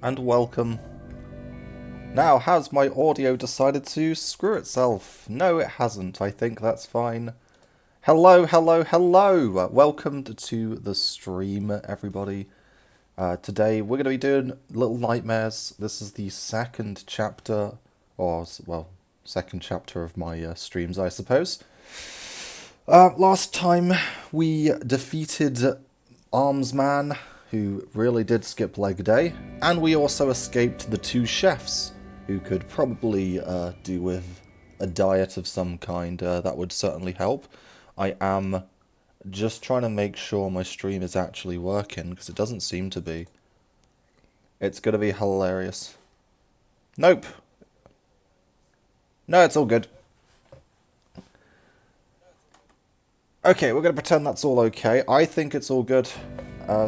and welcome. Now, has my audio decided to screw itself? No, it hasn't. I think that's fine. Hello, hello, hello! Welcome to the stream, everybody. Today, we're going to be doing Little Nightmares. This is the second chapter, second chapter of my streams, I suppose. Last time, we defeated Arms Man, who really did skip leg day, and we also escaped the two chefs, who could probably do with a diet of some kind. That would certainly help. I am just trying to make sure my stream is actually working, because it doesn't seem to be. It's going to be hilarious. Nope. No, it's all good. Okay, we're going to pretend that's all okay. I think it's all good.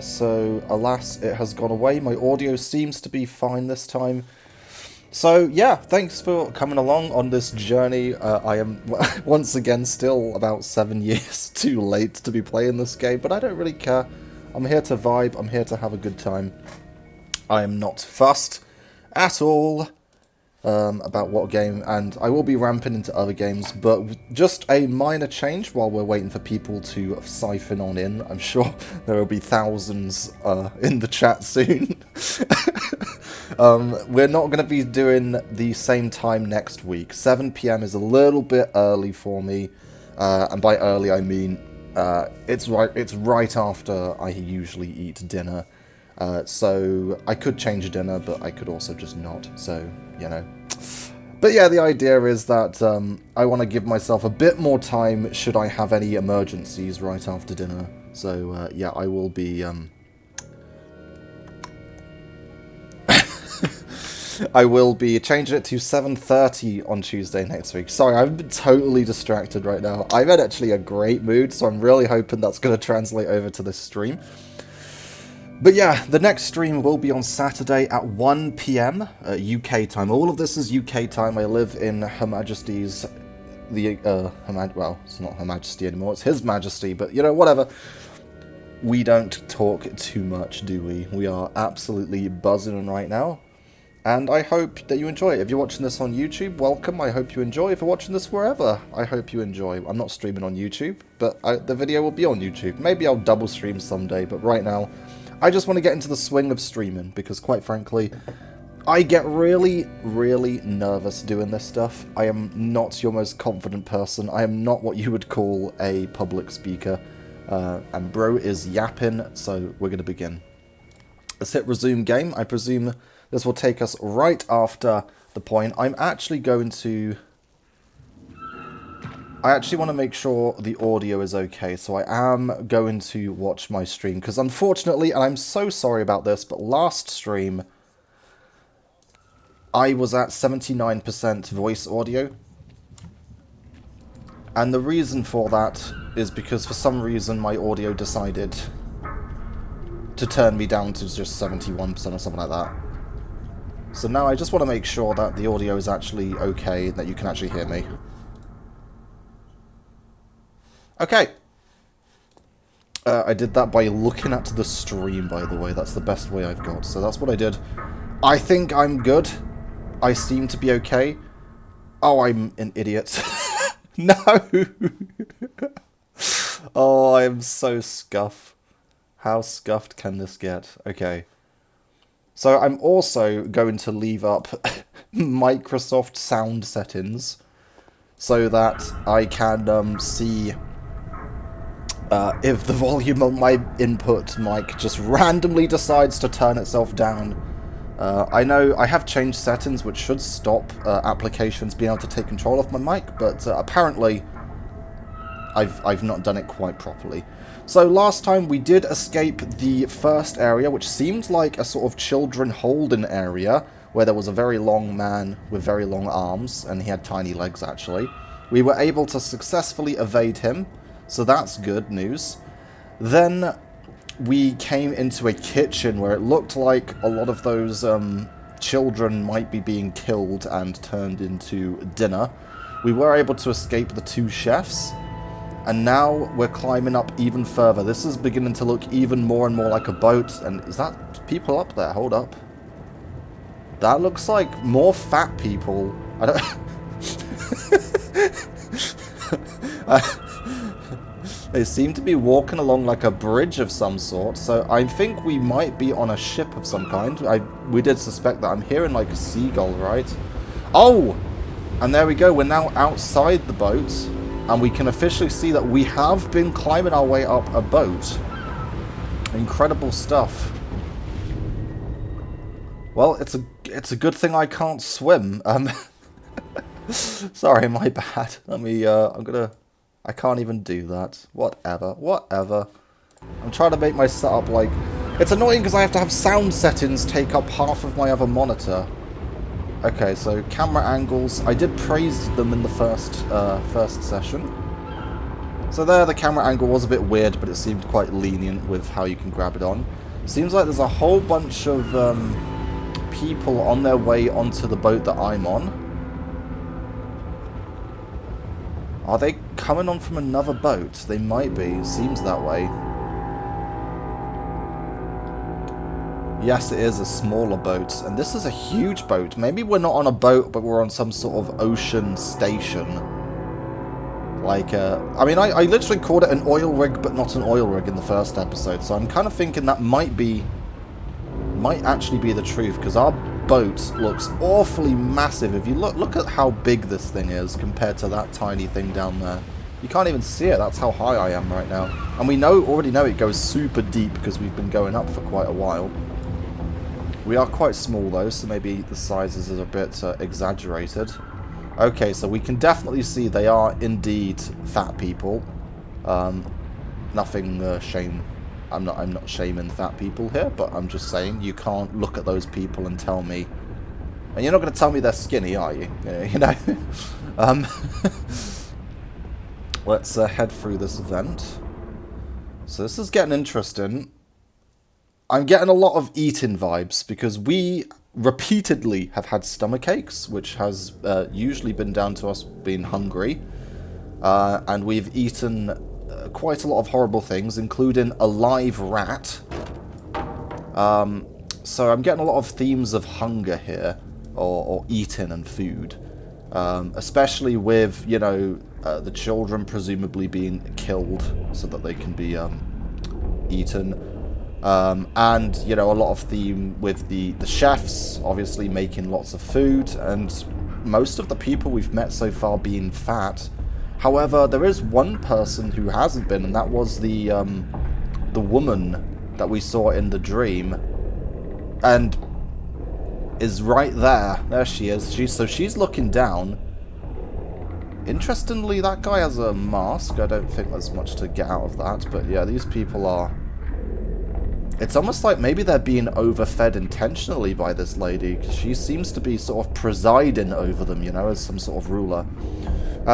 So, alas, it has gone away. My audio seems to be fine this time. So, yeah, thanks for coming along on this journey. I am, once again, still about 7 years too late to be playing this game, but I don't really care. I'm here to vibe. I'm here to have a good time. I am not fussed at all about what game, and I will be ramping into other games, but just a minor change while we're waiting for people to siphon on in. I'm sure there will be thousands in the chat soon. We're not going to be doing the same time next week. 7 PM is a little bit early for me, and by early I mean it's right after I usually eat dinner. So I could change dinner, but I could also just not, so, you know. But yeah, the idea is that I want to give myself a bit more time should I have any emergencies right after dinner. So, yeah, I will be... I will be changing it to 7:30 on Tuesday next week. Sorry, I've been totally distracted right now. I'm in actually a great mood, so I'm really hoping that's going to translate over to this stream. But yeah, the next stream will be on Saturday at 1 PM UK time. All of this is UK time. I live in Her Majesty's... well, it's not Her Majesty anymore, it's His Majesty, but, you know, whatever. We don't talk too much, do we? We are absolutely buzzing right now. And I hope that you enjoy it. If you're watching this on YouTube, welcome. I hope you enjoy. If you're watching this wherever, I hope you enjoy. I'm not streaming on YouTube, but the video will be on YouTube. Maybe I'll double stream someday, but right now, I just want to get into the swing of streaming, because quite frankly, I get really, really nervous doing this stuff. I am not your most confident person. I am not what you would call a public speaker. And bro is yapping, so we're going to begin. Let's hit resume game. I presume this will take us right after the point. I'm actually going to... I actually want to make sure the audio is okay, so I am going to watch my stream, because unfortunately, and I'm so sorry about this, but last stream, I was at 79% voice audio, and the reason for that is because for some reason my audio decided to turn me down to just 71% or something like that. So now I just want to make sure that the audio is actually okay, that you can actually hear me. Okay. I did that by looking at the stream, by the way. That's the best way I've got. So that's what I did. I think I'm good. I seem to be okay. Oh, I'm an idiot. No! Oh, I am so scuffed. How scuffed can this get? Okay. So I'm also going to leave up Microsoft sound settings so that I can see if the volume on my input mic just randomly decides to turn itself down. I know I have changed settings which should stop applications being able to take control of my mic, but apparently I've not done it quite properly. So last time we did escape the first area, which seemed like a sort of children holding area, where there was a very long man with very long arms, and he had tiny legs actually. We were able to successfully evade him, so that's good news. Then we came into a kitchen where it looked like a lot of those children might be being killed and turned into dinner. We were able to escape the two chefs, and now we're climbing up even further. This is beginning to look even more and more like a boat, and is that people up there? Hold up. That looks like more fat people. I don't... They seem to be walking along like a bridge of some sort, so I think we might be on a ship of some kind. We did suspect that. I'm hearing like a seagull, right? Oh! And there we go, we're now outside the boat, and we can officially see that we have been climbing our way up a boat. Incredible stuff. Well, it's a good thing I can't swim. Sorry, my bad. Let me, I can't even do that. Whatever. I'm trying to make my setup like... It's annoying because I have to have sound settings take up half of my other monitor. Okay, so camera angles. I did praise them in the first session. So there, the camera angle was a bit weird, but it seemed quite lenient with how you can grab it on. Seems like there's a whole bunch of people on their way onto the boat that I'm on. Are they coming on from another boat? They might be. It seems that way. Yes, it is a smaller boat, and this is a huge boat. Maybe we're not on a boat, but we're on some sort of ocean station. Like, I mean, I literally called it an oil rig, but not an oil rig in the first episode, so I'm kind of thinking that might actually be the truth, because our boat looks awfully massive. If you look at how big this thing is compared to that tiny thing down there. You can't even see it, that's how high I am right now. And we already know it goes super deep because we've been going up for quite a while. We are quite small though, so maybe the sizes are a bit exaggerated. Okay, so we can definitely see they are indeed fat people. Nothing shame. I'm not shaming fat people here, but I'm just saying you can't look at those people and tell me. And you're not going to tell me they're skinny, are you? You know. Let's head through this event. So this is getting interesting. I'm getting a lot of eating vibes because we repeatedly have had stomach aches, which has usually been down to us being hungry. And we've eaten quite a lot of horrible things, including a live rat. So I'm getting a lot of themes of hunger here, or eating and food. Especially with, you know, the children presumably being killed so that they can be eaten. And, you know, a lot of theme with the chefs, obviously making lots of food, and most of the people we've met so far being fat. However, there is one person who hasn't been, and that was the woman that we saw in the dream, and is right there. There she is. So she's looking down. Interestingly, that guy has a mask. I don't think there's much to get out of that, but yeah, these people are... It's almost like maybe they're being overfed intentionally by this lady. She seems to be sort of presiding over them, you know, as some sort of ruler.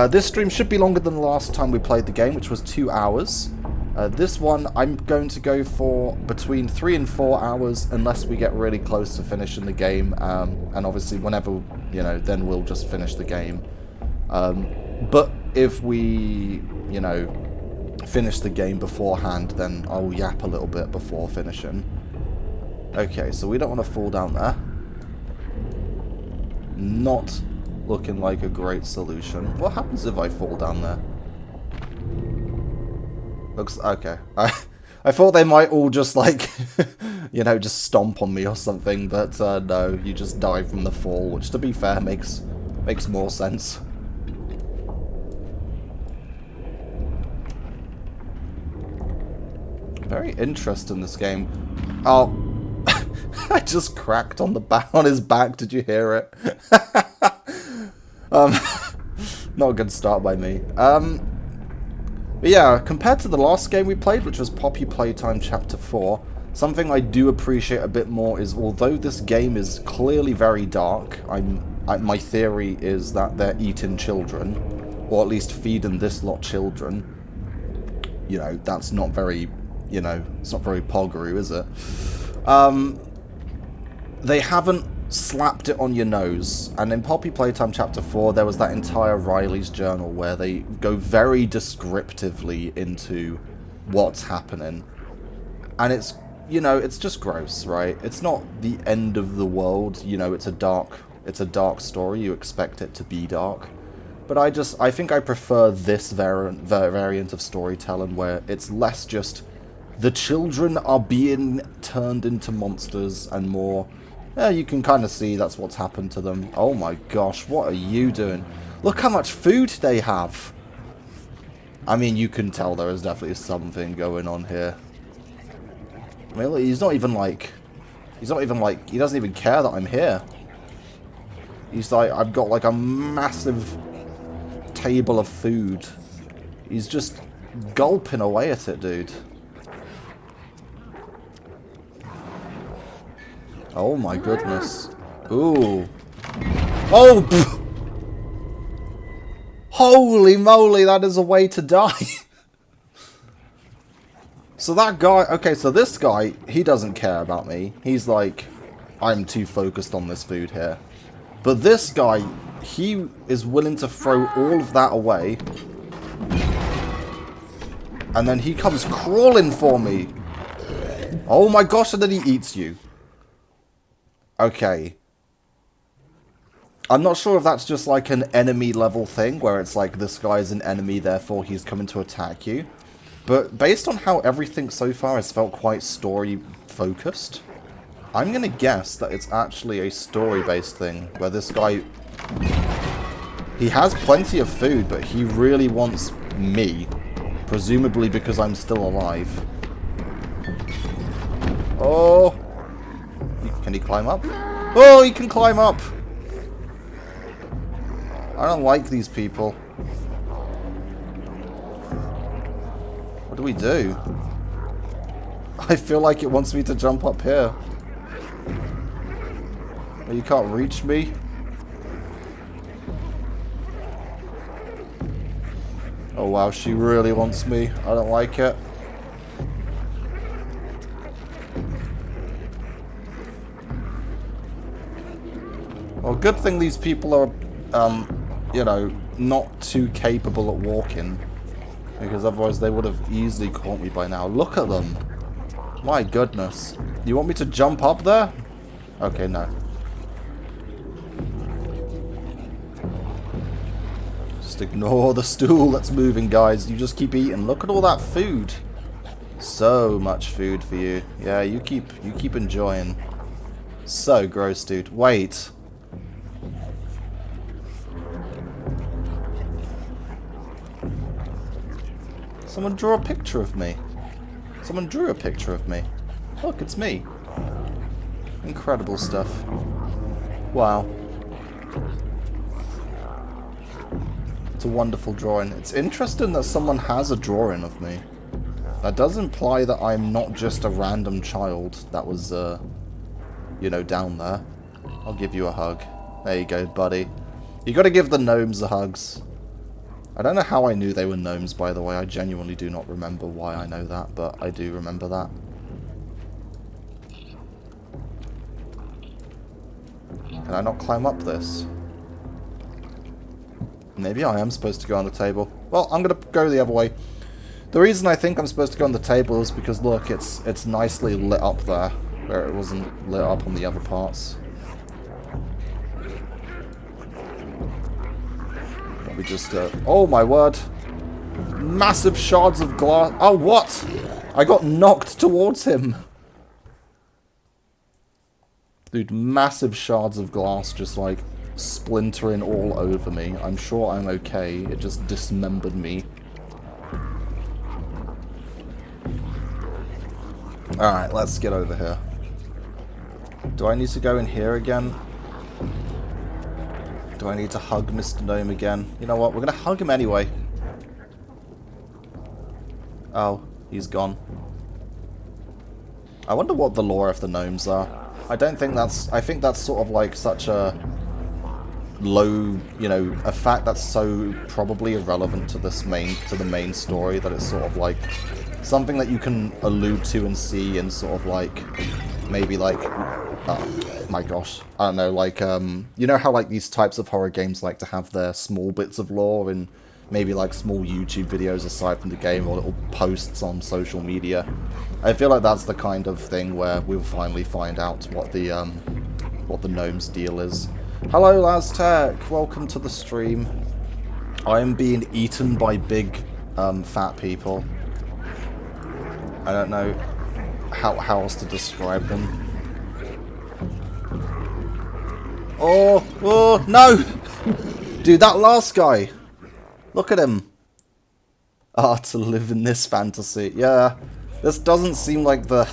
This stream should be longer than the last time we played the game, which was 2 hours. This one, I'm going to go for between 3 and 4 hours, unless we get really close to finishing the game. And obviously, whenever, you know, then we'll just finish the game. But if we, you know, finish the game beforehand, then I'll yap a little bit before finishing. Okay, so we don't want to fall down there. Not looking like a great solution. What happens if I fall down there? Looks okay. I thought they might all just like, you know, just stomp on me or something, but no, you just die from the fall, which to be fair makes more sense. Very interesting, this game. Oh, I just cracked on his back. Did you hear it? Not a good start by me. But yeah, compared to the last game we played, which was Poppy Playtime Chapter 4, something I do appreciate a bit more is, although this game is clearly very dark, my theory is that they're eating children, or at least feeding this lot children. You know, that's not very... You know, it's not very Poggeroo, is it? They haven't slapped it on your nose. And in Poppy Playtime Chapter 4, there was that entire Riley's Journal where they go very descriptively into what's happening. And it's you know, it's just gross, right? It's not the end of the world. You know, it's a dark story. You expect it to be dark. But I think I prefer this variant of storytelling where it's less just the children are being turned into monsters and more, you can kind of see that's what's happened to them. Oh my gosh, what are you doing? Look how much food they have. I mean, you can tell there is definitely something going on here. I mean, look, he's not even like, he doesn't even care that I'm here. He's like, I've got like a massive table of food. He's just gulping away at it, dude. Oh my goodness. Ooh. Oh! Pff. Holy moly, that is a way to die. So that guy... Okay, so this guy, he doesn't care about me. He's like, I'm too focused on this food here. But this guy, he is willing to throw all of that away. And then he comes crawling for me. Oh my gosh, and then he eats you. Okay. I'm not sure if that's just like an enemy level thing, where it's like this guy's an enemy, therefore he's coming to attack you. But based on how everything so far has felt quite story-focused, I'm going to guess that it's actually a story-based thing, where this guy... He has plenty of food, but he really wants me. Presumably because I'm still alive. Oh! Can he climb up? Oh, he can climb up! I don't like these people. What do we do? I feel like it wants me to jump up here. Oh, you can't reach me? Oh wow, she really wants me. I don't like it. Well, good thing these people are, you know, not too capable at walking. Because otherwise they would have easily caught me by now. Look at them. My goodness. You want me to jump up there? Okay, no. Just ignore the stool that's moving, guys. You just keep eating. Look at all that food. So much food for you. Yeah, you keep enjoying. So gross, dude. Wait. Someone draw a picture of me. Someone drew a picture of me. Look, it's me. Incredible stuff. Wow. It's a wonderful drawing. It's interesting that someone has a drawing of me. That does imply that I'm not just a random child that was, you know, down there. I'll give you a hug. There you go, buddy. You gotta give the gnomes the hugs. I don't know how I knew they were gnomes, by the way. I genuinely do not remember why I know that, but I do remember that. Can I not climb up this? Maybe I am supposed to go on the table. Well, I'm going to go the other way. The reason I think I'm supposed to go on the table is because, look, it's nicely lit up there, where it wasn't lit up on the other parts. We just, oh my word. Massive shards of glass. Oh, what? I got knocked towards him. Dude, massive shards of glass just, like, splintering all over me. I'm sure I'm okay. It just dismembered me. Alright, let's get over here. Do I need to go in here again? Do I need to hug Mr. Gnome again? You know what? We're going to hug him anyway. Oh, he's gone. I wonder what the lore of the gnomes are. I don't think that's... I think that's sort of like such a low, you know, a fact that's so probably irrelevant to the main story that it's sort of like something that you can allude to and see and sort of like maybe like oh my gosh, I don't know, like you know how like these types of horror games like to have their small bits of lore in maybe like small YouTube videos aside from the game or little posts on social media. I feel like that's the kind of thing where we'll finally find out what the gnome's deal is. Hello, Laztech. Welcome to the stream. I am being eaten by big, fat people. I don't know how else to describe them. Oh, no! Dude, that last guy. Look at him. Ah, to live in this fantasy. Yeah, this doesn't seem like the...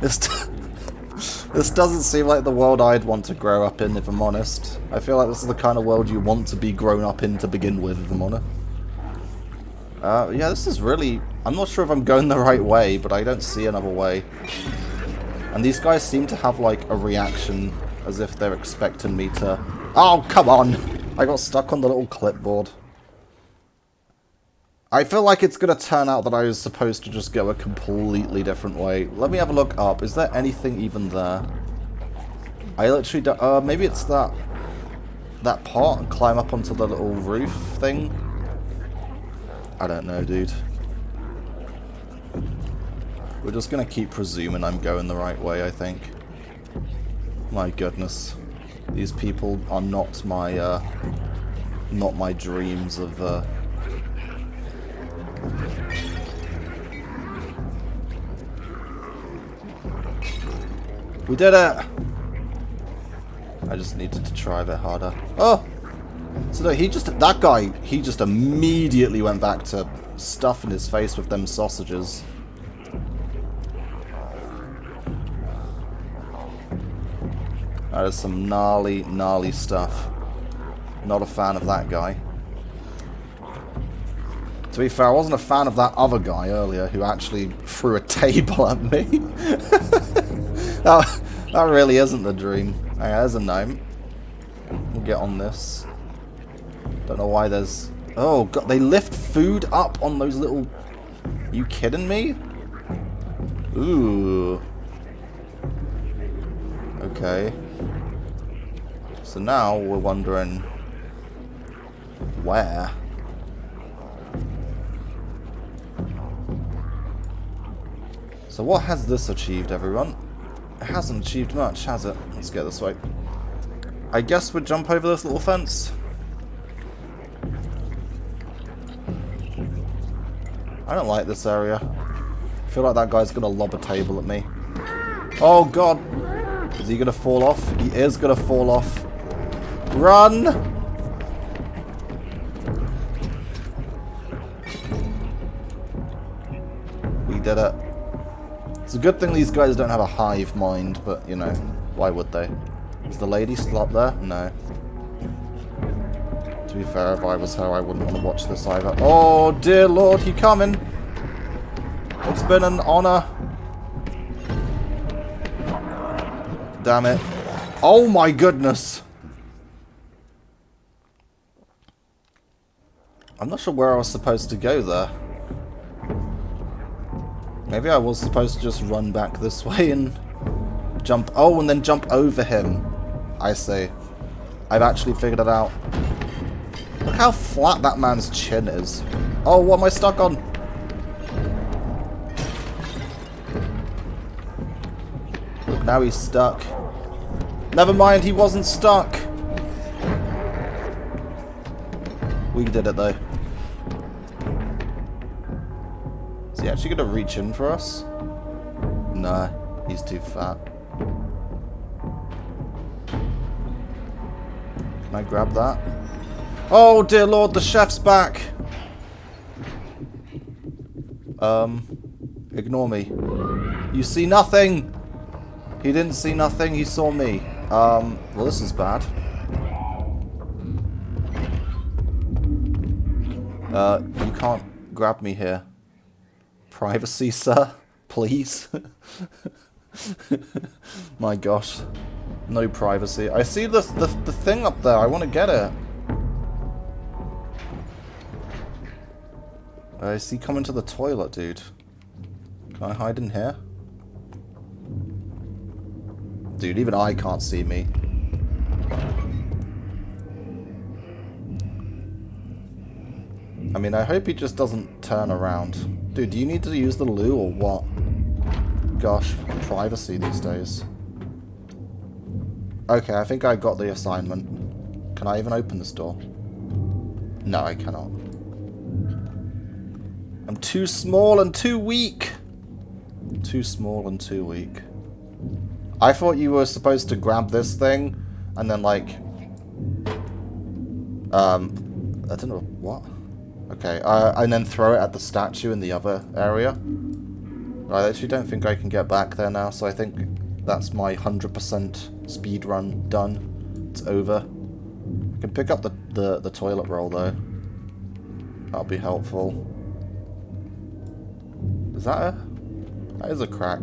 This doesn't seem like the world I'd want to grow up in, if I'm honest. I feel like this is the kind of world you want to be grown up in to begin with, if I'm honest. Yeah, this is really... I'm not sure if I'm going the right way, but I don't see another way. And these guys seem to have, like, a reaction as if they're expecting me to... Oh, come on! I got stuck on the little clipboard. I feel like it's going to turn out that I was supposed to just go a completely different way. Let me have a look up. Is there anything even there? I literally don't... maybe it's that pot and climb up onto the little roof thing? I don't know, dude. We're just going to keep presuming I'm going the right way, I think. My goodness. These people are not my dreams of... We did it! I just needed to try a bit harder. Oh! So no, that guy, he just immediately went back to stuffing his face with them sausages. That is some gnarly, gnarly stuff. Not a fan of that guy. To be fair, I wasn't a fan of that other guy earlier who actually threw a table at me. that really isn't the dream. Okay, there's a gnome. We'll get on this. Don't know why there's... Oh, God, they lift food up on those little... Are you kidding me? Ooh. Okay. So now we're wondering... where? So what has this achieved, everyone? It hasn't achieved much, has it? Let's get this way. I guess we'd jump over this little fence. I don't like this area. I feel like that guy's gonna lob a table at me. Oh god! Is he gonna fall off? He is gonna fall off. Run! We did it. It's a good thing these guys don't have a hive mind, but, you know, why would they? Is the lady still up there? No. To be fair, if I was her, I wouldn't want to watch this either. Oh, dear lord, he coming! It's been an honor. Damn it. Oh my goodness! I'm not sure where I was supposed to go there. Maybe I was supposed to just run back this way and jump... Oh, and then jump over him. I see. I've actually figured it out. Look how flat that man's chin is. Oh, what am I stuck on? Look, now he's stuck. Never mind, he wasn't stuck. We did it, though. Is he actually going to reach in for us? Nah, he's too fat. Can I grab that? Oh, dear lord, the chef's back! Ignore me. You see nothing! He didn't see nothing, he saw me. Well, this is bad. You can't grab me here. Privacy, sir? Please? My gosh. No privacy. I see the thing up there. I want to get it. I see coming to the toilet, dude. Can I hide in here? Dude, even I can't see me. I mean, I hope he just doesn't turn around. Dude, do you need to use the loo or what? Gosh, privacy these days. Okay, I think I got the assignment. Can I even open this door? No, I cannot. I'm too small and too weak. Too small and too weak. I thought you were supposed to grab this thing and then, like... I don't know, what? Okay, and then throw it at the statue in the other area. I actually don't think I can get back there now, so I think that's my 100% speed run done. It's over. I can pick up the toilet roll, though. That'll be helpful. Is that a... That is a crack.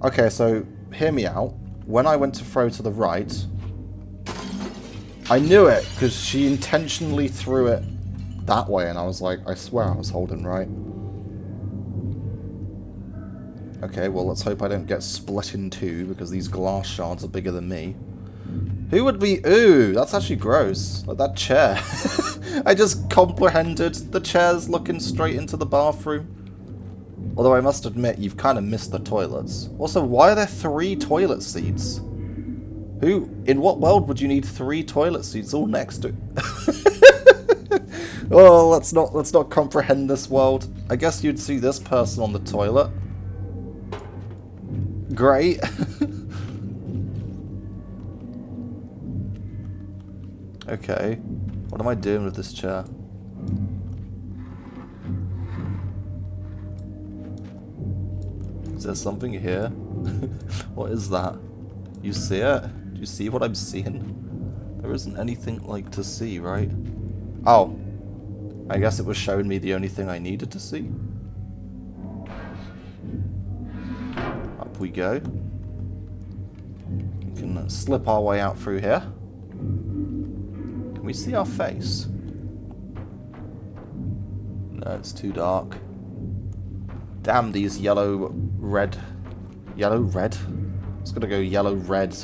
Okay, so, hear me out. When I went to throw to the right... I knew it, because she intentionally threw it that way, and I was like, I swear I was holding right. Okay, well, let's hope I don't get split in two, because these glass shards are bigger than me. Who would be... Ooh, that's actually gross. Like that chair. I just comprehended the chair's looking straight into the bathroom. Although I must admit, you've kind of missed the toilets. Also, why are there 3 toilet seats? Who... In what world would you need 3 toilet seats all next to... Oh, let's not comprehend this world. I guess you'd see this person on the toilet. Great. Okay. What am I doing with this chair? Is there something here? What is that? You see it? Do you see what I'm seeing? There isn't anything, like, to see, right? Oh. I guess it was showing me the only thing I needed to see. Up we go. We can slip our way out through here. Can we see our face? No, it's too dark. Damn these yellow-red... Yellow-red? It's gonna go yellow-red.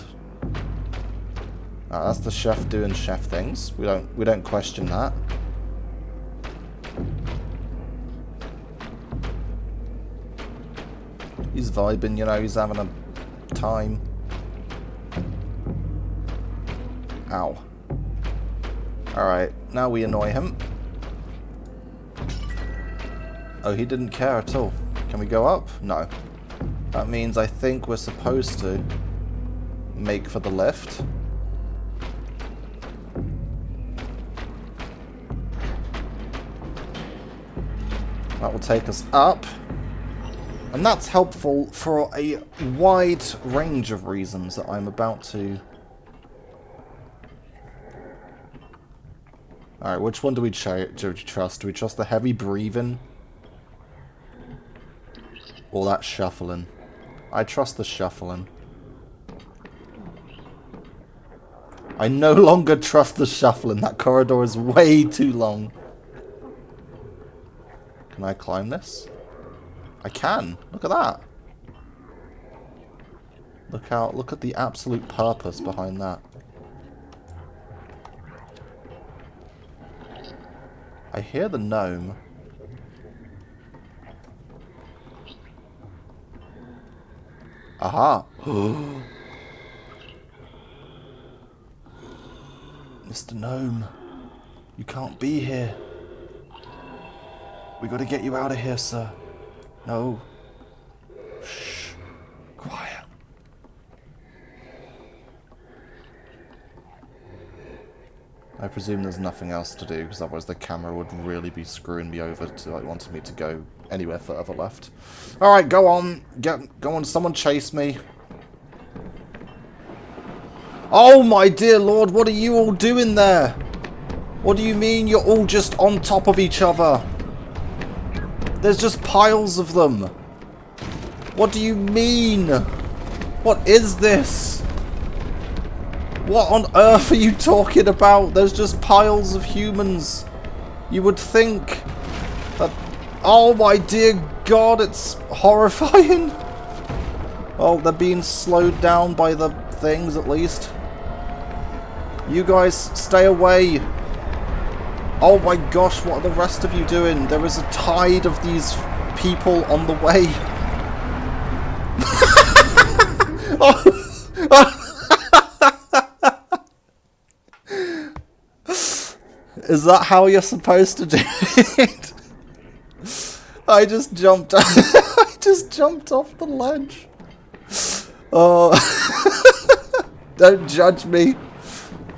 That's the chef doing chef things. We don't question that. He's vibing, you know, he's having a time. Ow. Alright, now we annoy him. Oh, he didn't care at all. Can we go up? No. That means I think we're supposed to make for the lift. That will take us up. And that's helpful for a wide range of reasons that I'm about to... Alright, which one do we trust? Do we trust the heavy breathing? Or that shuffling? I trust the shuffling. I no longer trust the shuffling. That corridor is way too long. Can I climb this? I can. Look at that. Look at the absolute purpose behind that. I hear the gnome. Aha! Mr. Gnome, you can't be here. We gotta get you out of here, sir. No. Shh. Quiet. I presume there's nothing else to do, because otherwise the camera would really be screwing me over to, like, wanting me to go anywhere further left. Alright, go on. Go on, someone chase me. Oh my dear lord, what are you all doing there? What do you mean you're all just on top of each other? There's just piles of them. What do you mean? What is this? What on earth are you talking about? There's just piles of humans. You would think that... Oh my dear god, it's horrifying. Well, they're being slowed down by the things at least. You guys, stay away. Oh my gosh, what are the rest of you doing? There is a tide of these people on the way. Oh. Is that how you're supposed to do it? I just jumped. I just jumped off the ledge. Oh, don't judge me.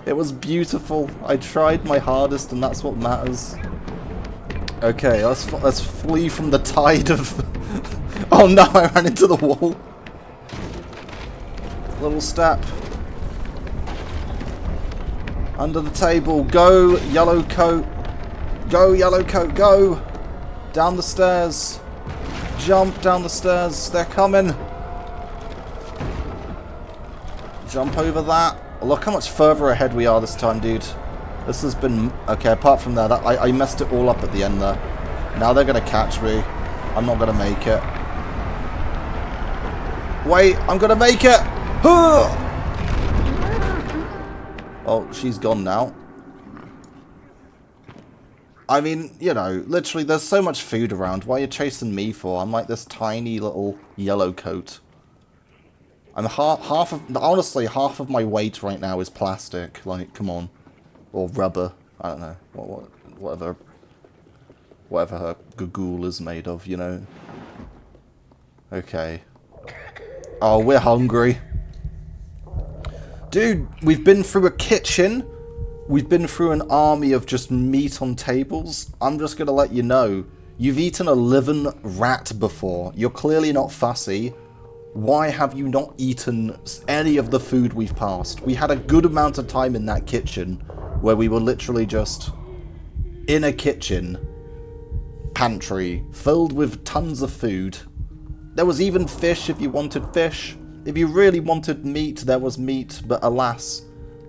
It was beautiful. I tried my hardest, and that's what matters. Okay, let's flee from the tide of. Oh no! I ran into the wall. Little step. Under the table. Go, yellow coat. Go, yellow coat. Go. Down the stairs. Jump down the stairs. They're coming. Jump over that. Look how much further ahead we are this time, dude. This has been... Okay, apart from that, I messed it all up at the end there. Now they're going to catch me. I'm not going to make it. Wait, I'm going to make it! Oh, she's gone now. I mean, you know, literally, there's so much food around. Why are you chasing me for? I'm like this tiny little yellow coat. I'm honestly, half of my weight right now is plastic. Like, come on. Or rubber. I don't know. Whatever her gagool is made of, you know. Okay. Oh, we're hungry. Dude, we've been through a kitchen. We've been through an army of just meat on tables. I'm just going to let you know. You've eaten a living rat before. You're clearly not fussy. Why have you not eaten any of the food we've passed? We had a good amount of time in that kitchen where we were literally just in a kitchen pantry filled with tons of food. There was even fish if you wanted fish. If you really wanted meat, there was meat. But alas,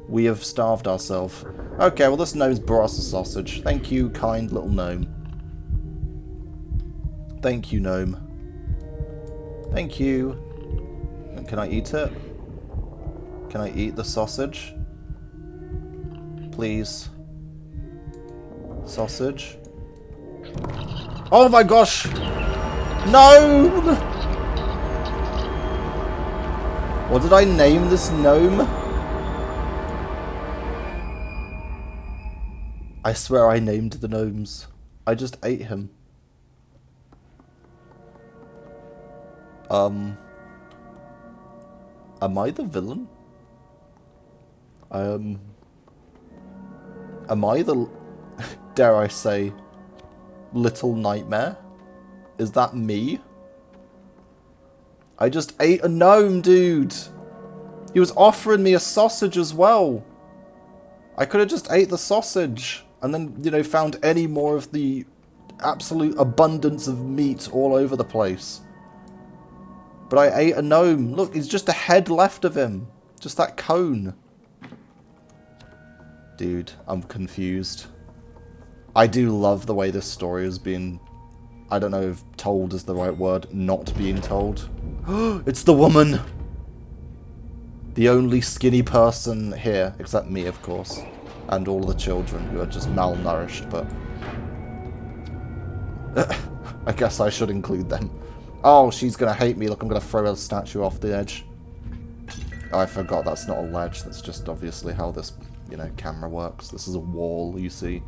we have starved ourselves. Okay, well this gnome's brought us a sausage. Thank you, kind little gnome. Thank you, gnome. Thank you. Can I eat it? Can I eat the sausage? Please. Sausage. Oh my gosh! Gnome! What did I name this gnome? I swear I named the gnomes. I just ate him. Am I the villain? Am I the, dare I say, little nightmare? Is that me? I just ate a gnome, dude. He was offering me a sausage as well. I could have just ate the sausage and then, you know, found any more of the absolute abundance of meat all over the place. But I ate a gnome. Look, it's just a head left of him. Just that cone. Dude, I'm confused. I do love the way this story has been, I don't know if told is the right word, not being told. It's the woman! The only skinny person here, except me, of course. And all the children who are just malnourished, but... I guess I should include them. Oh, she's gonna hate me. Look, I'm gonna throw a statue off the edge. Oh, I forgot that's not a ledge. That's just obviously how this, you know, camera works. This is a wall, you see.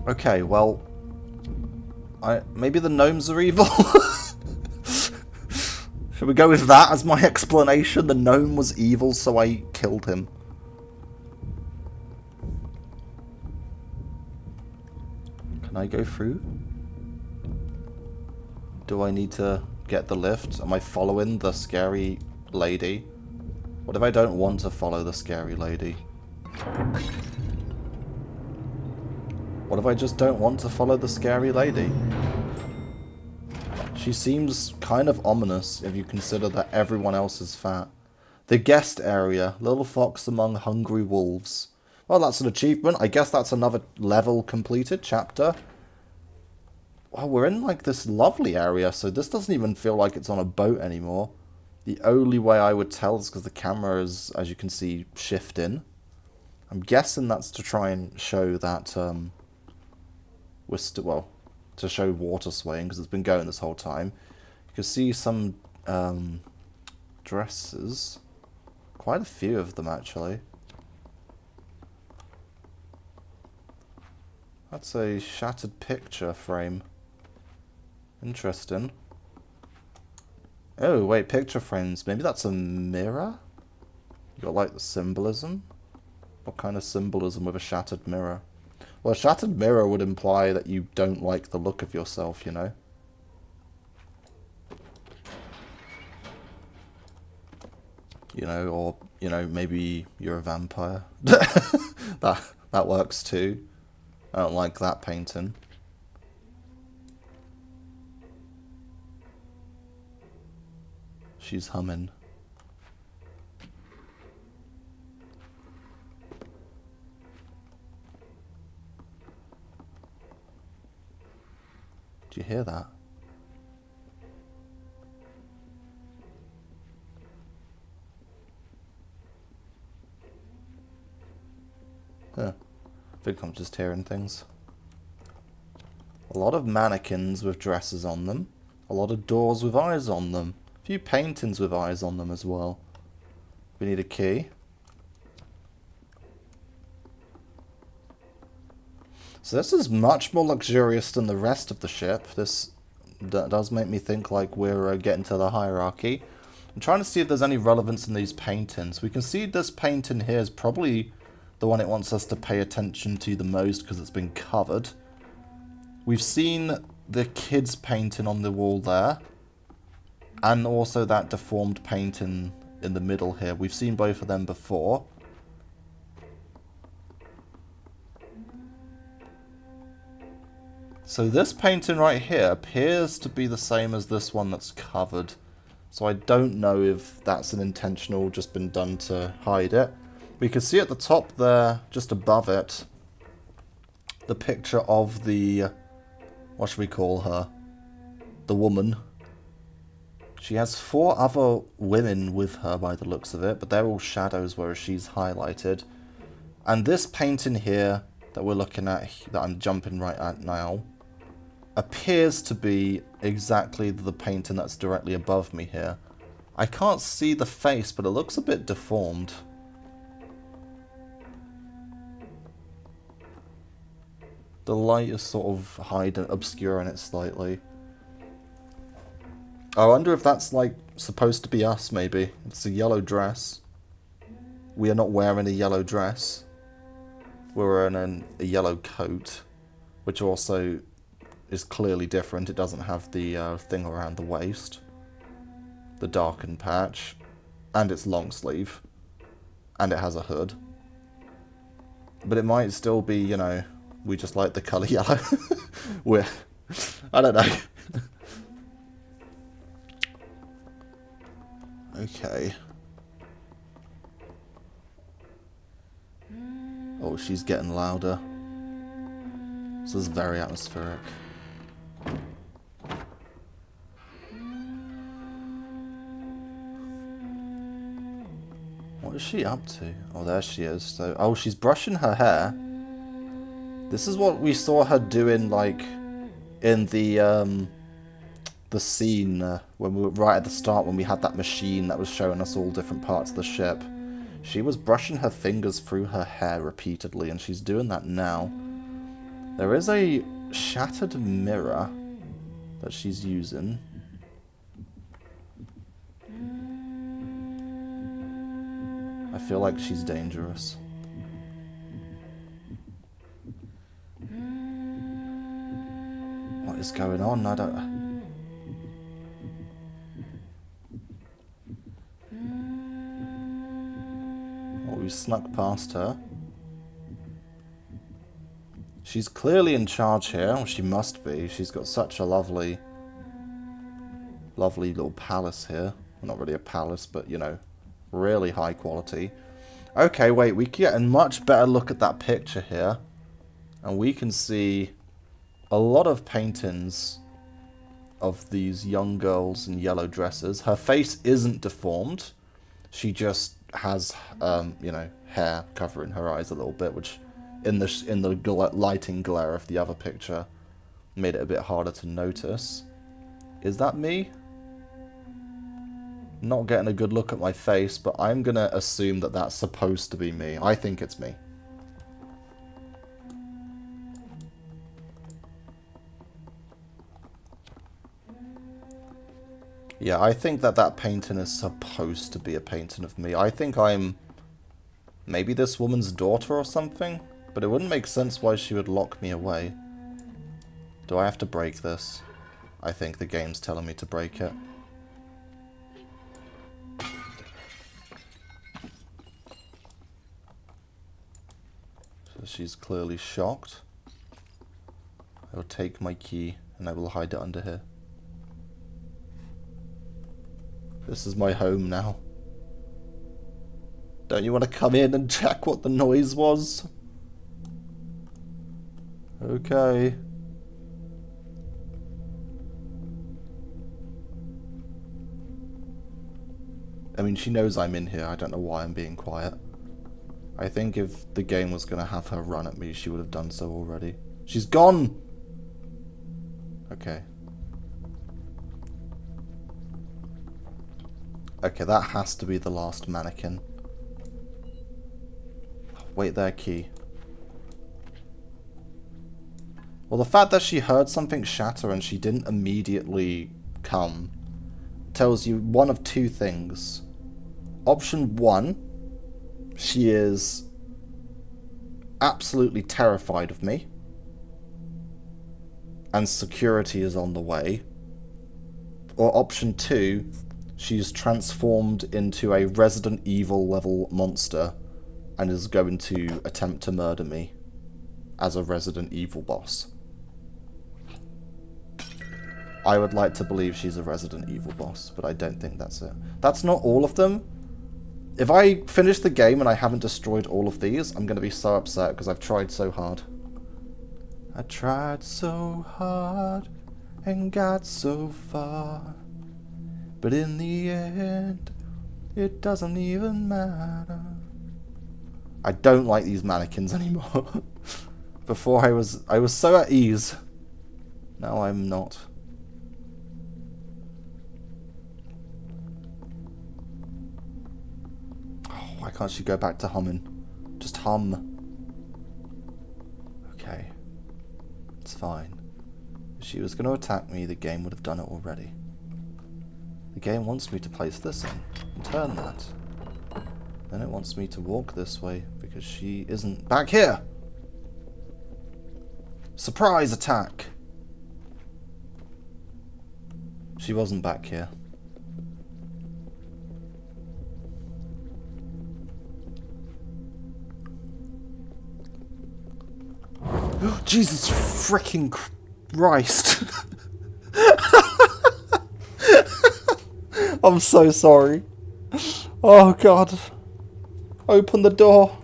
Okay, well... maybe the gnomes are evil? Should we go with that as my explanation? The gnome was evil, so I killed him. Can I go through? Do I need to get the lift? Am I following the scary lady? What if I don't want to follow the scary lady? What if I just don't want to follow the scary lady? She seems kind of ominous if you consider that everyone else is fat. The guest area. Little fox among hungry wolves. Well, that's an achievement. I guess that's another level completed, chapter. Well, we're in like this lovely area, so this doesn't even feel like it's on a boat anymore. The only way I would tell is because the camera is, as you can see, shifting. I'm guessing that's to try and show that to show water swaying, because it's been going this whole time. You can see some dresses. Quite a few of them, actually. That's a shattered picture frame. Interesting. Oh, wait, picture frames. Maybe that's a mirror? You got, like, the symbolism? What kind of symbolism with a shattered mirror? Well, a shattered mirror would imply that you don't like the look of yourself, you know? You know, or, you know, maybe you're a vampire. That works too. I don't like that painting. She's humming. Do you hear that? Huh. I think I'm just hearing things. A lot of mannequins with dresses on them. A lot of doors with eyes on them. A few paintings with eyes on them as well. We need a key. So this is much more luxurious than the rest of the ship. This does make me think like we're getting to the hierarchy. I'm trying to see if there's any relevance in these paintings. We can see this painting here is probably the one it wants us to pay attention to the most because it's been covered. We've seen the kids painting on the wall there. And also that deformed painting in the middle here. We've seen both of them before. So this painting right here appears to be the same as this one that's covered. So I don't know if that's an intentional, just been done to hide it. We can see at the top there, just above it, the picture of the, what should we call her? The woman. She has 4 other women with her by the looks of it, but they're all shadows whereas she's highlighted. And this painting here that we're looking at, that I'm jumping right at now, appears to be exactly the painting that's directly above me here. I can't see the face, but it looks a bit deformed. The light is sort of hiding, obscuring it slightly. I wonder if that's like supposed to be us, maybe. It's a yellow dress. We are not wearing a yellow dress. We're wearing a yellow coat, which also is clearly different. It doesn't have the thing around the waist, the darkened patch, and it's long sleeve, and it has a hood. But it might still be, you know, we just like the colour yellow. I don't know. Okay. Oh, she's getting louder. This is very atmospheric. What is she up to? Oh, there she is. So, oh, she's brushing her hair. This is what we saw her doing, like, in the scene when we were right at the start, when we had that machine that was showing us all different parts of the ship. She was brushing her fingers through her hair repeatedly, and she's doing that now. There is a shattered mirror that she's using. I feel like she's dangerous. What is going on? I don't... Oh, we snuck past her. She's clearly in charge here. Well, she must be. She's got such a lovely little palace here. Well, not really a palace, but, you know, really high quality. Okay, wait, we can get a much better look at that picture here. And we can see a lot of paintings of these young girls in yellow dresses. Her face isn't deformed. She just has, you know, hair covering her eyes a little bit, which in the lighting glare of the other picture made it a bit harder to notice. Is that me? Not getting a good look at my face, but I'm gonna assume that that's supposed to be me. I think it's me. Yeah, I think that painting is supposed to be a painting of me. I think I'm maybe this woman's daughter or something, but it wouldn't make sense why she would lock me away. Do I have to break this? I think the game's telling me to break it. So she's clearly shocked. I will take my key and I will hide it under here. This is my home now. Don't you want to come in and check what the noise was? Okay. I mean, she knows I'm in here. I don't know why I'm being quiet. I think if the game was going to have her run at me, she would have done so already. She's gone! Okay. Okay, that has to be the last mannequin. Wait there, key. Well, the fact that she heard something shatter and she didn't immediately come tells you one of two things. Option one, she is absolutely terrified of me, and security is on the way. Or option two, she's transformed into a Resident Evil level monster and is going to attempt to murder me as a Resident Evil boss. I would like to believe she's a Resident Evil boss, but I don't think that's it. That's not all of them. If I finish the game and I haven't destroyed all of these, I'm going to be so upset because I've tried so hard. I tried so hard and got so far, but in the end, it doesn't even matter. I don't like these mannequins anymore. Before I was so at ease. Now I'm not. Oh, why can't she go back to humming? Just hum. Okay. It's fine. If she was going to attack me, the game would have done it already. The game wants me to place this in and turn that. Then it wants me to walk this way because she isn't back here. Surprise attack. She wasn't back here. Jesus freaking Christ. I'm so sorry. Oh God. Open the door.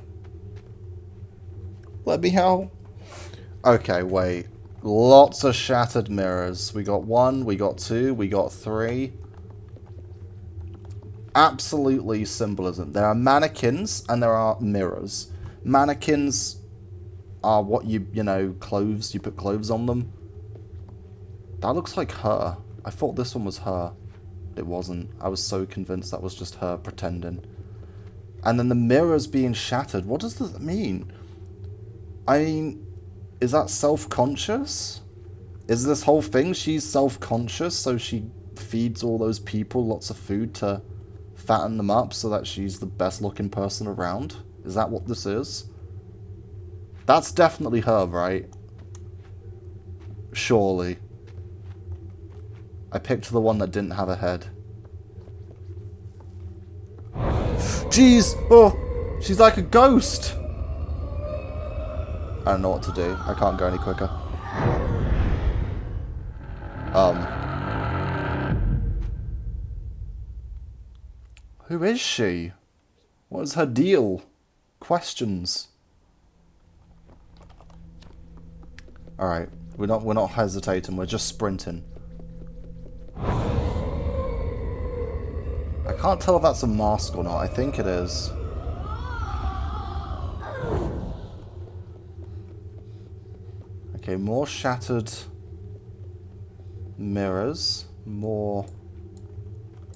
Let me out. Okay, wait. Lots of shattered mirrors. We got 1, we got 2, we got 3. Absolutely symbolism. There are mannequins and there are mirrors. Mannequins are what you know, clothes. You put clothes on them. That looks like her. I thought this one was her. It wasn't. I was so convinced that was just her pretending. And then the mirrors being shattered. What does that mean? I mean, is that self-conscious? Is this whole thing she's self-conscious, so she feeds all those people lots of food to fatten them up so that she's the best looking person around? Is that what this is? That's definitely her, right? Surely. I picked the one that didn't have a head. Jeez! Oh! She's like a ghost! I don't know what to do. I can't go any quicker. Who is she? What is her deal? Questions. Alright, we're not hesitating, we're just sprinting. I can't tell if that's a mask or not. I think it is. Okay, more shattered mirrors. More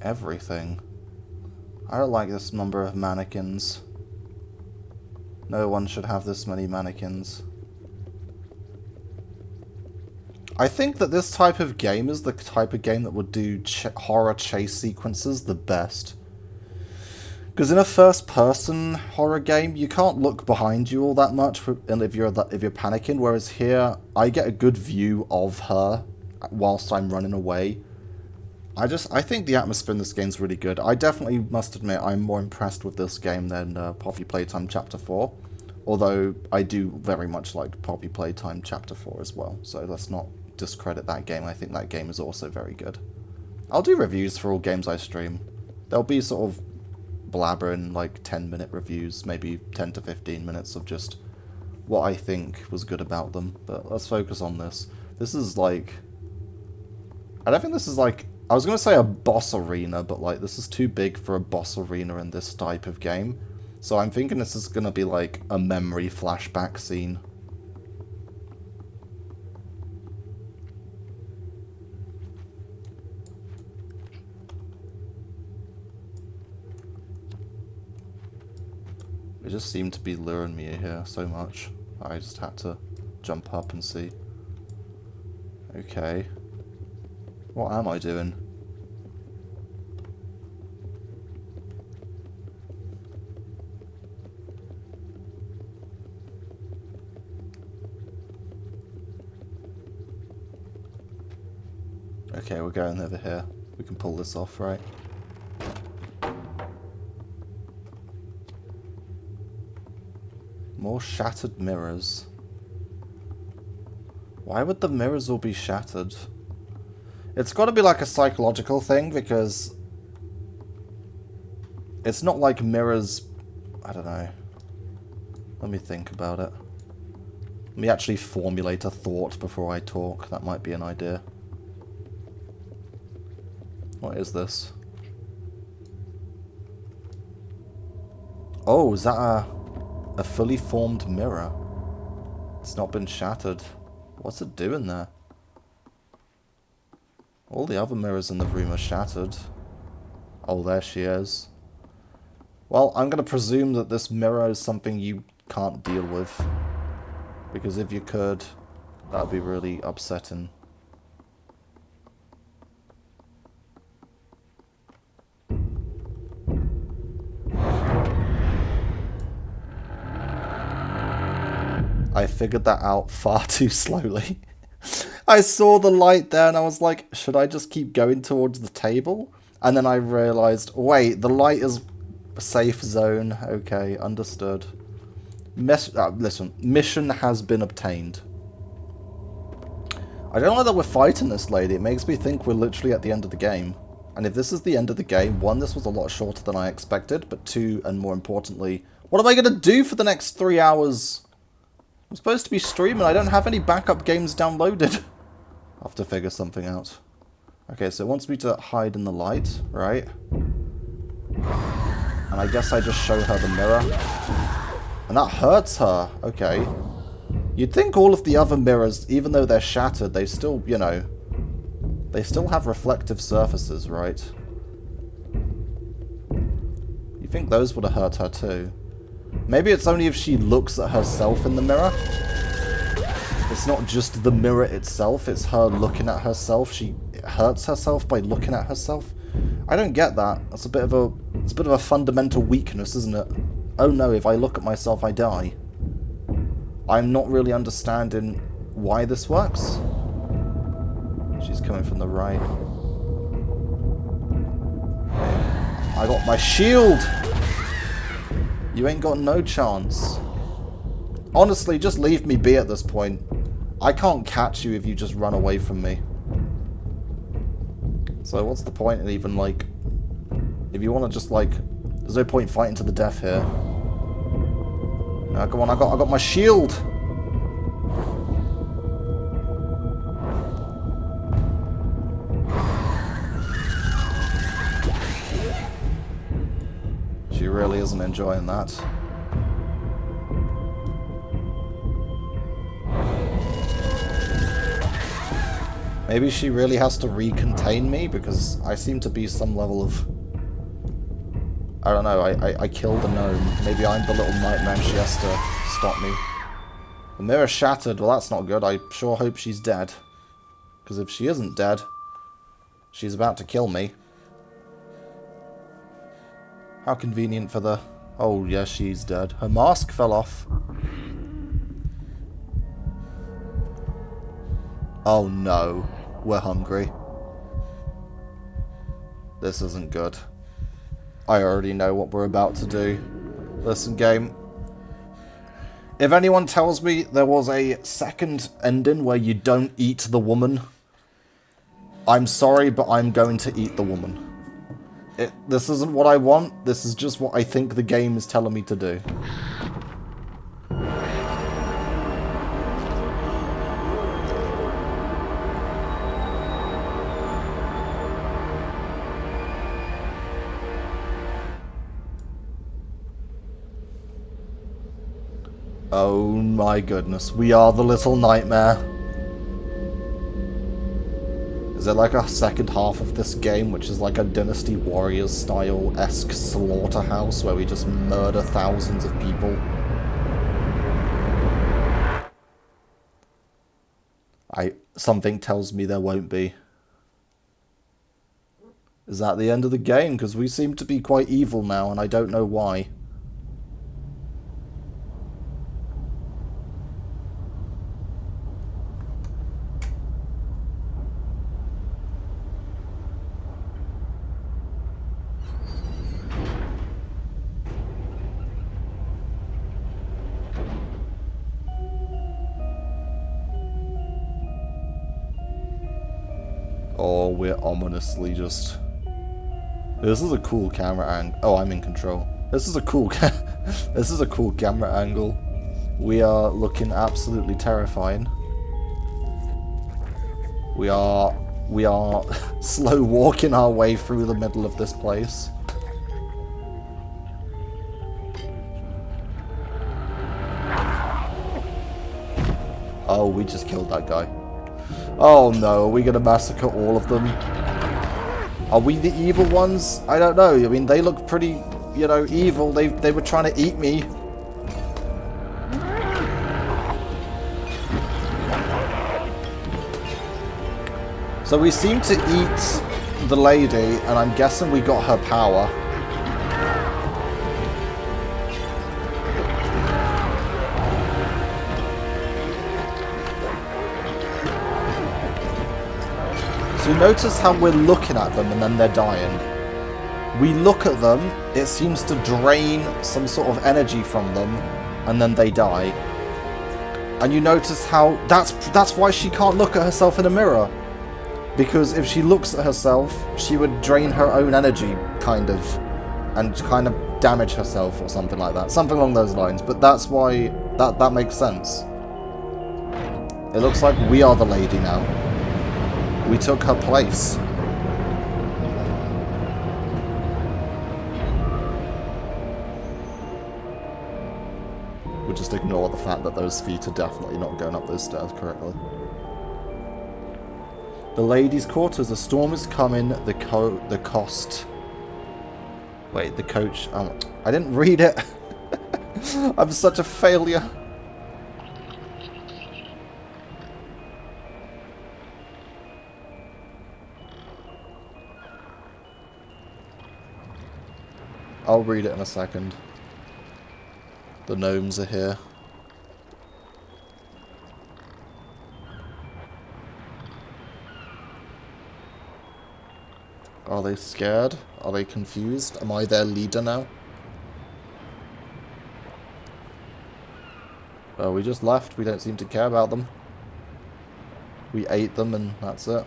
everything. I don't like this number of mannequins. No one should have this many mannequins. I think that this type of game is the type of game that would do horror chase sequences the best. Because in a first-person horror game, you can't look behind you all that much if you're panicking. Whereas here, I get a good view of her whilst I'm running away. I think the atmosphere in this game is really good. I definitely must admit I'm more impressed with this game than Poppy Playtime Chapter 4. Although I do very much like Poppy Playtime Chapter 4 as well. So let's not discredit that game. I think that game is also very good. I'll do reviews for all games I stream. There'll be sort of blabbering, like 10-minute reviews, maybe 10 to 15 minutes of just what I think was good about them. But let's focus on this. This is like... I don't think this is like... I was going to say a boss arena, but like this is too big for a boss arena in this type of game. So I'm thinking this is going to be like a memory flashback scene. It just seemed to be luring me here so much. I just had to jump up and see. Okay. What am I doing? Okay, we're going over here. We can pull this off, right? More shattered mirrors. Why would the mirrors all be shattered? It's got to be like a psychological thing, because it's not like mirrors... I don't know. Let me think about it. Let me actually formulate a thought before I talk. That might be an idea. What is this? Oh, is that a fully formed mirror? It's not been shattered. What's it doing there? All the other mirrors in the room are shattered. Oh, there she is. Well, I'm going to presume that this mirror is something you can't deal with. Because if you could, that would be really upsetting. I figured that out far too slowly. I saw the light there and I was like, should I just keep going towards the table? And then I realized, wait, the light is a safe zone. Okay, understood. Listen, mission has been obtained. I don't know that we're fighting this lady. It makes me think we're literally at the end of the game. And if this is the end of the game, one, this was a lot shorter than I expected, but two, and more importantly, what am I going to do for the next 3 hours? I'm supposed to be streaming. I don't have any backup games downloaded. I'll have to figure something out. Okay, so it wants me to hide in the light, right? And I guess I just show her the mirror. And that hurts her. Okay. You'd think all of the other mirrors, even though they're shattered, they still, you know, they still have reflective surfaces, right? You think those would have hurt her too. Maybe it's only if she looks at herself in the mirror. It's not just the mirror itself, it's her looking at herself. She hurts herself by looking at herself. I don't get that. That's a bit of a fundamental weakness, isn't it? Oh no, if I look at myself, I die. I'm not really understanding why this works. She's coming from the right. I got my shield! You ain't got no chance. Honestly, just leave me be at this point. I can't catch you if you just run away from me. So what's the point in even, like... If you want to just, like... There's no point fighting to the death here. Now, come on, I got my shield! She really isn't enjoying that. Maybe she really has to recontain me, because I seem to be some level of... I don't know, I killed a gnome. Maybe I'm the little nightmare and she has to stop me. The mirror shattered. Well, that's not good. I sure hope she's dead. Because if she isn't dead, she's about to kill me. How convenient for the... Oh, yeah, she's dead. Her mask fell off. Oh, no. We're hungry. This isn't good. I already know what we're about to do. Listen, game. If anyone tells me there was a second ending where you don't eat the woman, I'm sorry, but I'm going to eat the woman. This isn't what I want. This is just what I think the game is telling me to do. Oh my goodness, we are the little nightmare. Is there like a second half of this game which is like a Dynasty Warriors style-esque slaughterhouse where we just murder thousands of people? Something tells me there won't be. Is that the end of the game? Because we seem to be quite evil now and I don't know why. Oh, we're ominously just... This is a cool camera angle. Oh, I'm in control. This is a cool this is a cool camera angle. We are looking absolutely terrifying. We are slow walking our way through the middle of this place. Oh, we just killed that guy. Oh no, are we gonna massacre all of them? Are we the evil ones? I don't know. I mean, they look pretty, you know, evil. They were trying to eat me. So we seem to eat the lady, and I'm guessing we got her power. So you notice how we're looking at them and then they're dying. We look at them, it seems to drain some sort of energy from them, and then they die. And you notice how that's why she can't look at herself in a mirror. Because if she looks at herself, she would drain her own energy, kind of, and kind of damage herself or something like that. Something along those lines. But that's why that makes sense. It looks like we are the lady now. We took her place. We'll just ignore the fact that those feet are definitely not going up those stairs correctly. The ladies' quarters. A storm is coming. The cost. Wait, the coach. I didn't read it. I'm such a failure. I'll read it in a second. The gnomes are here. Are they scared? Are they confused? Am I their leader now? Oh, we just left. We don't seem to care about them. We ate them and that's it.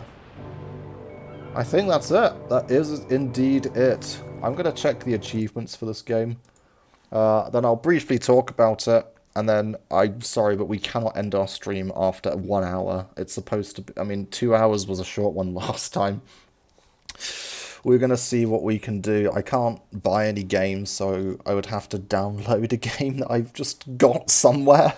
I think that's it. That is indeed it. I'm going to check the achievements for this game. Then I'll briefly talk about it. And then, I'm sorry, but we cannot end our stream after 1 hour. It's supposed to be... I mean, 2 hours was a short one last time. We're going to see what we can do. I can't buy any games, so I would have to download a game that I've just got somewhere.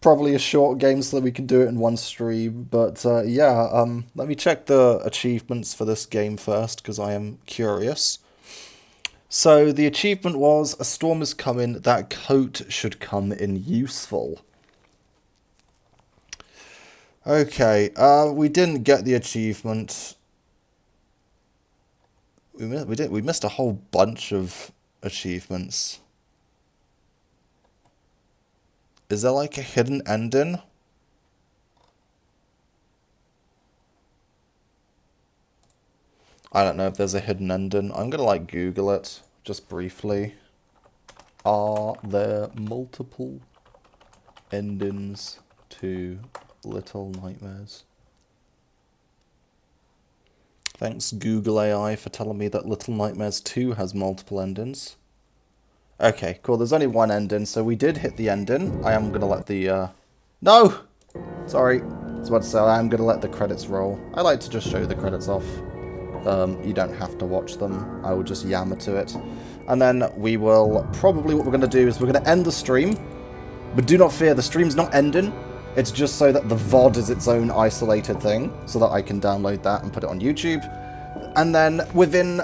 Probably a short game so that we can do it in one stream. But yeah, let me check the achievements for this game first, because I am curious. So the achievement was, a storm is coming, that coat should come in useful. Okay, we didn't get the achievement. We missed a whole bunch of achievements. Is there like a hidden ending? I don't know if there's a hidden ending. I'm gonna like Google it just briefly. Are there multiple endings to Little Nightmares? Thanks Google AI for telling me that Little Nightmares 2 has multiple endings. Okay, cool. There's only one ending, so we did hit the ending. I am gonna let the No! Sorry. I was about to say, I am gonna let the credits roll. I like to just show the credits off. You don't have to watch them. I will just yammer to it. And then we will... Probably what we're going to do is we're going to end the stream. But do not fear, the stream's not ending. It's just so that the VOD is its own isolated thing. So that I can download that and put it on YouTube. And then within...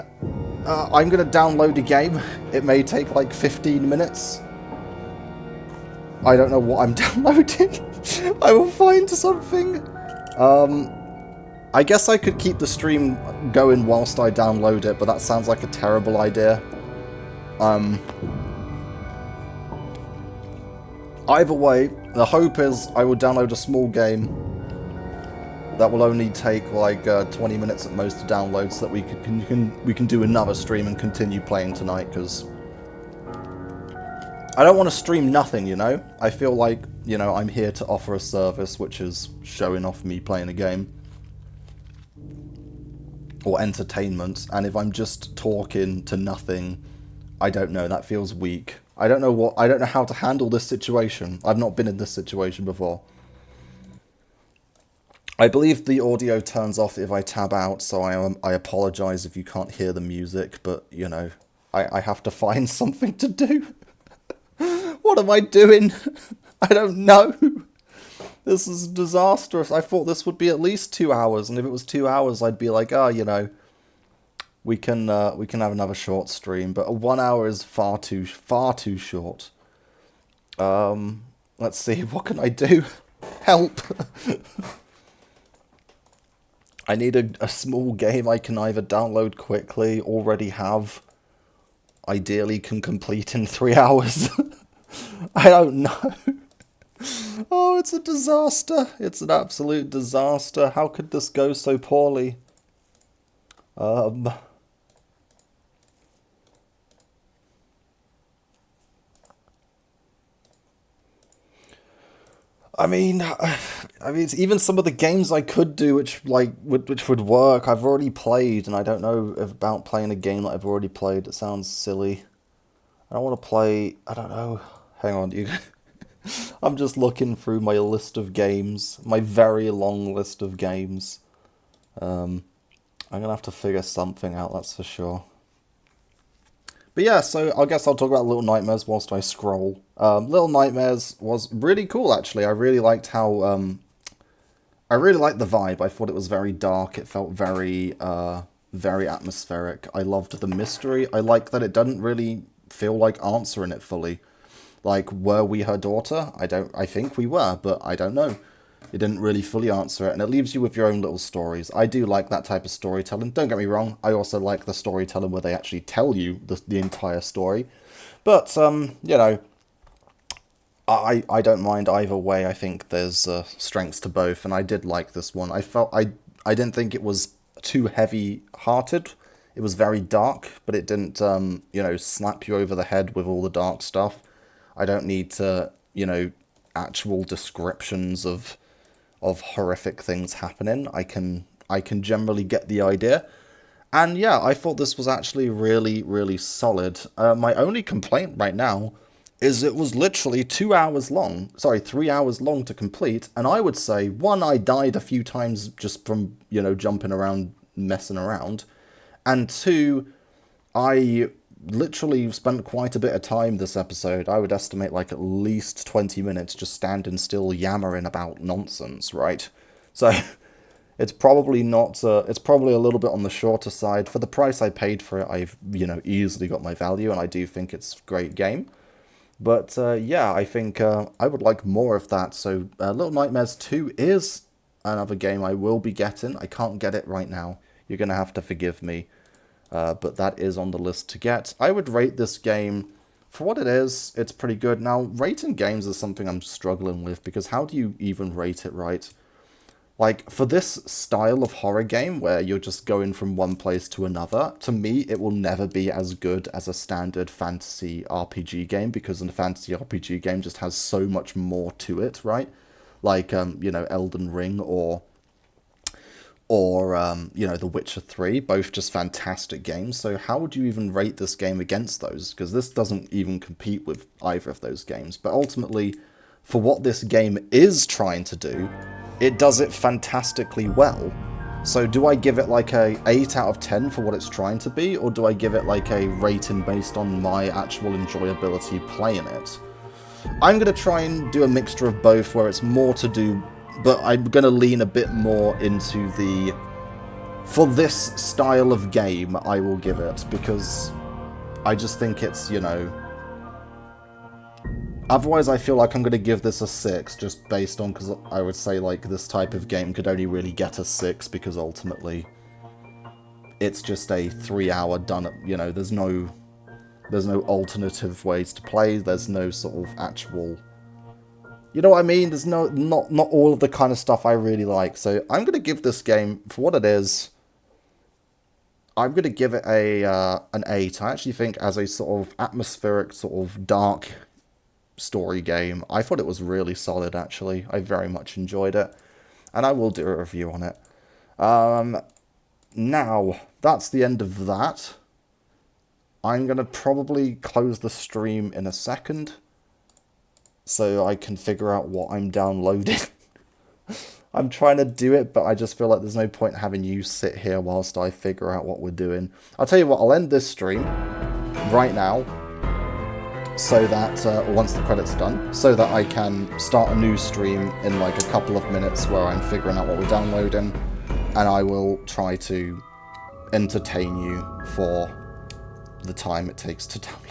I'm going to download a game. It may take like 15 minutes. I don't know what I'm downloading. I will find something. I guess I could keep the stream going whilst I download it, but that sounds like a terrible idea. Either way, the hope is I will download a small game that will only take like 20 minutes at most to download, so that we can do another stream and continue playing tonight, because I don't want to stream nothing, you know? I feel like, you know, I'm here to offer a service, which is showing off me playing a game. Or entertainment, and if I'm just talking to nothing, I don't know, that feels weak. I don't know how to handle this situation. I've not been in this situation before. I believe the audio turns off if I tab out, so I apologize if you can't hear the music, but, you know, I have to find something to do. What am I doing? I don't know. This is disastrous. I thought this would be at least 2 hours, and if it was 2 hours, I'd be like, oh, you know, we can have another short stream. But 1 hour is far too short. Let's see, what can I do? Help! I need a small game I can either download quickly, already have, ideally can complete in 3 hours. I don't know. Oh, it's a disaster. It's an absolute disaster. How could this go so poorly? I mean, even some of the games I could do, which would work, I've already played, and I don't know about playing a game that I've already played. It sounds silly. I don't want to play. I don't know. Hang on, you. I'm just looking through my list of games, my very long list of games. I'm gonna have to figure something out, that's for sure. But yeah, so I guess I'll talk about Little Nightmares whilst I scroll. Little Nightmares was really cool, actually. I really liked how... I really liked the vibe. I thought it was very dark. It felt very, very atmospheric. I loved the mystery. I liked that it doesn't really feel like answering it fully. Like, were we her daughter? I think we were, but I don't know. It didn't really fully answer it, and it leaves you with your own little stories. I do like that type of storytelling. Don't get me wrong. I also like the storytelling where they actually tell you the entire story. But, you know, I don't mind either way. I think there's strengths to both, and I did like this one. I didn't think it was too heavy-hearted. It was very dark, but it didn't, you know, slap you over the head with all the dark stuff. I don't need to, you know, actual descriptions of horrific things happening. I can generally get the idea. And yeah, I thought this was actually really, really solid. My only complaint right now is it was literally 2 hours long. Sorry, 3 hours long to complete. And I would say, one, I died a few times just from, you know, jumping around, messing around. And two, I literally spent quite a bit of time this episode. I would estimate like at least 20 minutes just standing still yammering about nonsense, right? So it's probably not, it's probably a little bit on the shorter side. For the price I paid for it, I've, easily got my value, and I do think it's a great game. But yeah, I think I would like more of that. So Little Nightmares 2 is another game I will be getting. I can't get it right now. You're going to have to forgive me. But that is on the list to get. I would rate this game, for what it is, it's pretty good. Now, rating games is something I'm struggling with, because how do you even rate it right? Like, for this style of horror game, where you're just going from one place to another, to me, it will never be as good as a standard fantasy RPG game, because a fantasy RPG game just has so much more to it, right? Like, Elden Ring or The Witcher 3, both just fantastic games. So how would you even rate this game against those? Because this doesn't even compete with either of those games. But ultimately, for what this game is trying to do, it does it fantastically well. So do I give it like a 8 out of 10 for what it's trying to be, or do I give it like a rating based on my actual enjoyability playing it? I'm going to try and do a mixture of both, where it's more to do, but I'm going to lean a bit more into the, for this style of game, I will give it, because I just think it's, otherwise I feel like I'm going to give this a 6, just based on, because I would say, like, this type of game could only really get a 6, because ultimately it's just a 3-hour done, there's no alternative ways to play, there's no sort of actual, you know what I mean? There's not all of the kind of stuff I really like. So I'm going to give this game, for what it is, I'm going to give it an 8. I actually think as a sort of atmospheric, sort of dark story game, I thought it was really solid, actually. I very much enjoyed it. And I will do a review on it. Now, that's the end of that. I'm going to probably close the stream in a second, so I can figure out what I'm downloading. I'm trying to do it, but I just feel like there's no point having you sit here whilst I figure out what we're doing. I'll tell you what, I'll end this stream right now, so that, once the credits are done, so that I can start a new stream in like a couple of minutes where I'm figuring out what we're downloading, and I will try to entertain you for the time it takes to download.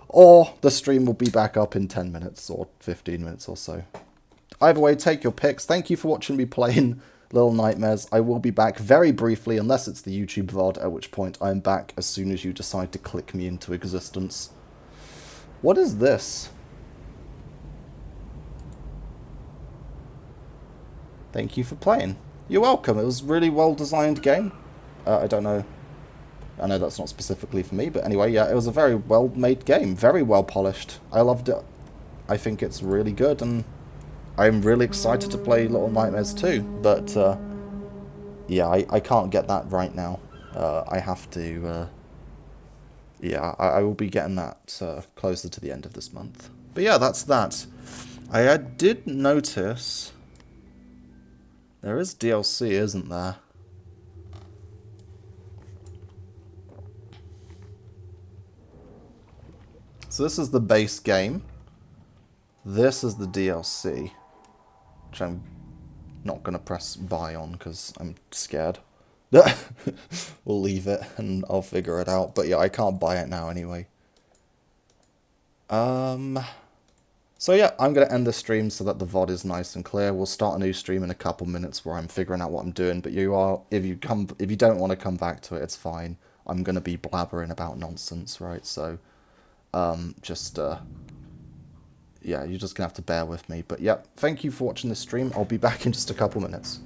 Or the stream will be back up in 10 minutes or 15 minutes or so. Either way, take your picks. Thank you for watching me playing Little Nightmares. I will be back very briefly, unless it's the YouTube VOD, at which point I'm back as soon as you decide to click me into existence. What is this? Thank you for playing. You're welcome. It was a really well-designed game. I don't know. I know that's not specifically for me, but anyway, yeah, it was a very well-made game. Very well-polished. I loved it. I think it's really good, and I'm really excited to play Little Nightmares 2, but, yeah, I can't get that right now. I have to, yeah, I will be getting that closer to the end of this month. But yeah, that's that. I did notice there is DLC, isn't there? So this is the base game. This is the DLC, which I'm not going to press buy on because I'm scared. We'll leave it and I'll figure it out. But yeah, I can't buy it now anyway. So yeah, I'm going to end the stream so that the VOD is nice and clear. We'll start a new stream in a couple minutes where I'm figuring out what I'm doing. But if you don't want to come back to it, it's fine. I'm going to be blabbering about nonsense, right? So yeah, you're just going to have to bear with me. But yeah, thank you for watching this stream. I'll be back in just a couple minutes.